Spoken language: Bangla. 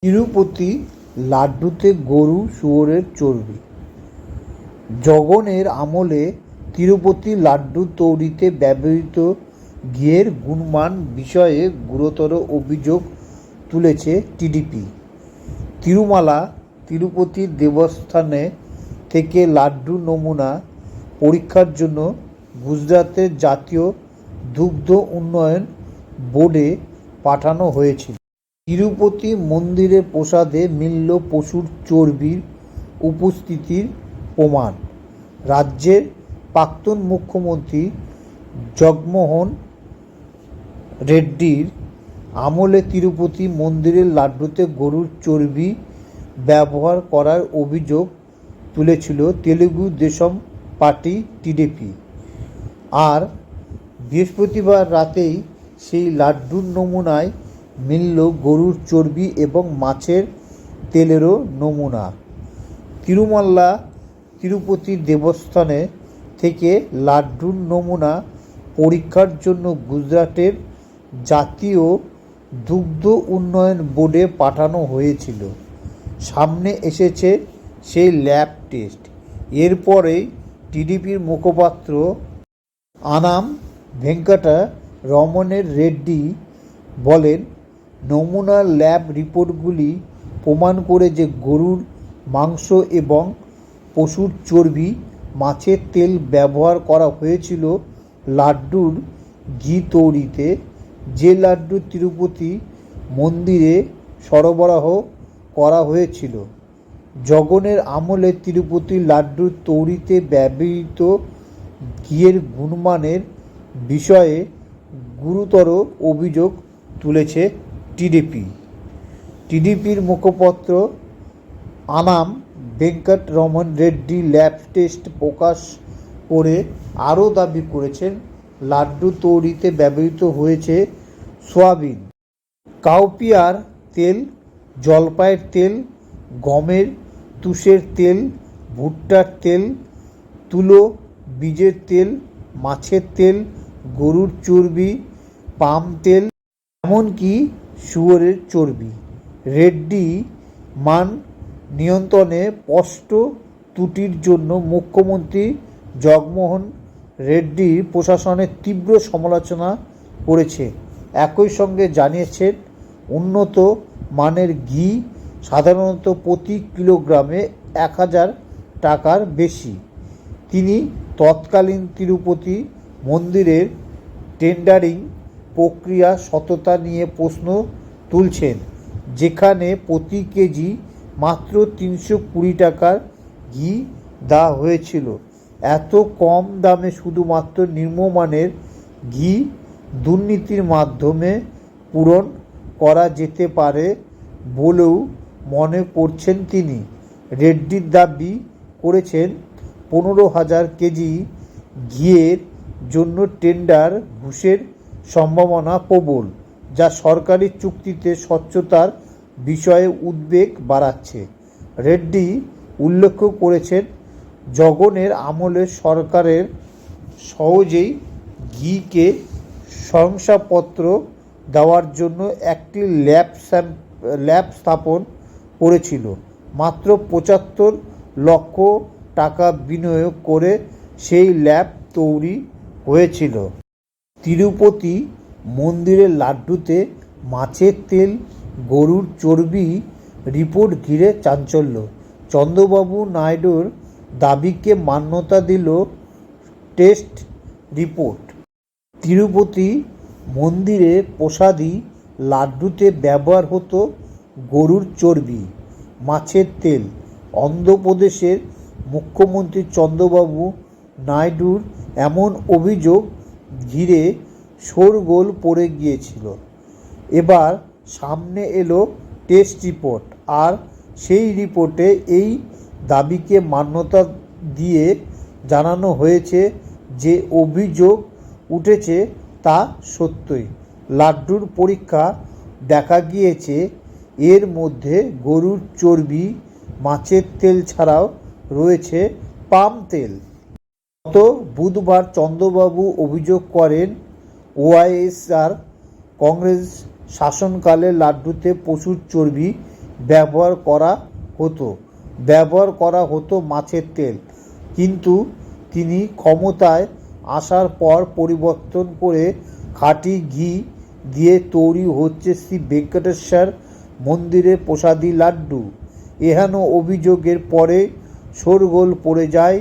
তিরুপতি লাড্ডুতে গরু শুয়োরের চর্বি। জগনের আমলে তিরুপতি লাড্ডু তৈরিতে ব্যবহৃত ঘিয়ের গুণমান বিষয়ে গুরুতর অভিযোগ তুলেছে টিডিপি। তিরুমালা তিরুপতি দেবস্থানে থেকে লাড্ডু নমুনা পরীক্ষার জন্য গুজরাতের জাতীয় দুগ্ধ উন্নয়ন বোর্ডে পাঠানো হয়েছিল। তিরুপতি মন্দিরে প্রসাদে মিলল পশুর চর্বির উপস্থিতির প্রমাণ। রাজ্যের প্রাক্তন মুখ্যমন্ত্রী জগমোহন রেড্ডির আমলে তিরুপতি মন্দিরের লাড্ডুতে গরুর চর্বি ব্যবহার করার অভিযোগ তুলেছিল তেলুগু দেশম পার্টি টিডিপি। আর বৃহস্পতিবার রাতেই সেই লাড্ডুর নমুনায় মিলল গরুর চর্বি এবং মাছের তেলেরও নমুনা। তিরুমালা তিরুপতি দেবস্থানে থেকে লাড্ডুর নমুনা পরীক্ষার জন্য গুজরাটের জাতীয় দুগ্ধ উন্নয়ন বোর্ডে পাঠানো হয়েছিল। সামনে এসেছে সেই ল্যাব টেস্ট। এরপরেই টিডিপির মুখপাত্র আনাম ভেঙ্কটা রমণের রেড্ডি বলেন, নমুনার ল্যাব রিপোর্টগুলি প্রমাণ করে যে গরুর মাংস এবং পশুর চর্বি, মাছের তেল ব্যবহার করা হয়েছিল লাড্ডুর ঘি তৈরিতে। যে লাড্ডু তিরুপতি মন্দিরে সরবরাহ করা হয়েছিল। জগনের আমলে তিরুপতি লাড্ডু তৈরিতে ব্যবহৃত ঘিয়ের গুণমানের বিষয়ে গুরুতর অভিযোগ তুলেছে টিডিপি। টিডিপির মুখপাত্র আনাম ভেঙ্কট রমন রেড্ডি ল্যাব টেস্ট প্রকাশ করে আরও দাবি করেছেন, লাড্ডু তৈরিতে ব্যবহৃত হয়েছে সয়াবিন, কাউপিয়ার তেল, জলপাইয়ের তেল, গমের তুষের তেল, ভুট্টার তেল, তুলো বীজের তেল, মাছের তেল, গরুর চর্বি, পাম তেল, এমনকি শুয়োরের চর্বি। রেড্ডি মান নিয়ন্ত্রণে স্পষ্ট ত্রুটির জন্য মুখ্যমন্ত্রী জগমোহন রেড্ডির প্রশাসনের তীব্র সমালোচনা করেছে। একই সঙ্গে জানিয়েছেন, উন্নত মানের ঘি সাধারণত প্রতি কিলোগ্রামে 1000 টাকার বেশি। তিনি তৎকালীন তিরুপতি মন্দিরের টেন্ডারিং প্রক্রিয়া সততা নিয়ে প্রশ্ন তুলছেন, যেখানে প্রতি কেজি মাত্র 320 টাকার ঘি দেওয়া হয়েছিল। এত কম দামে শুধুমাত্র নিম্নমানের ঘি দুর্নীতির মাধ্যমে পূরণ করা যেতে পারে বলেও মনে করছেন তিনি। রেড্ডির দাবি করেছেন, 15,000 কেজি ঘিয়ের জন্য টেন্ডার ঘুষের সম্ভাবনা প্রবল, যা সরকারি চুক্তিতে স্বচ্ছতার বিষয়ে উদ্বেগ বাড়াচ্ছে। রেড্ডি উল্লেখ করেছেন, জগনের আমলে সরকারের সহজেই ঘিকে শংসাপত্র দেওয়ার জন্য একটি ল্যাব স্থাপন করেছিল। মাত্র 75 লক্ষ টাকা বিনিয়োগ করে সেই ল্যাব তৈরি হয়েছিল। তিরুপতি মন্দিরের লাড্ডুতে মাছের তেল, গরুর চর্বি রিপোর্ট ঘিরে চাঞ্চল্য। চন্দ্রবাবু নাইডুর দাবিকে মান্যতা দিল টেস্ট রিপোর্ট। তিরুপতি মন্দিরে প্রসাদী লাড্ডুতে ব্যবহার হতো গরুর চর্বি, মাছের তেল। অন্ধ্রপ্রদেশের মুখ্যমন্ত্রী চন্দ্রবাবু নাইডুর এমন অভিযোগ ঘিরে শোরগোল পড়ে গিয়েছিল। এবার সামনে এলো টেস্ট রিপোর্ট, আর সেই রিপোর্টে এই দাবিকে মান্যতা দিয়ে জানানো হয়েছে যে অভিযোগ উঠেছে তা সত্যই। লাড্ডুর পরীক্ষা দেখা গিয়েছে এর মধ্যে গরুর চর্বি, মাছের তেল ছাড়াও রয়েছে পাম তেল। গত বুধবার চন্দ্রবাবু অভিযোগ করেন, ওয়াইএসআর কংগ্রেস শাসনকালে লাড্ডুতে পশুর চর্বি ব্যবহার করা হতো মাছের তেল, কিন্তু তিনি ক্ষমতায় আসার পর পরিবর্তন করে খাঁটি ঘি দিয়ে তৈরি হচ্ছে শ্রী ভেঙ্কটেশ্বর মন্দিরের প্রসাদী লাড্ডু। এহেন অভিযোগের পরে শোরগোল পড়ে যায়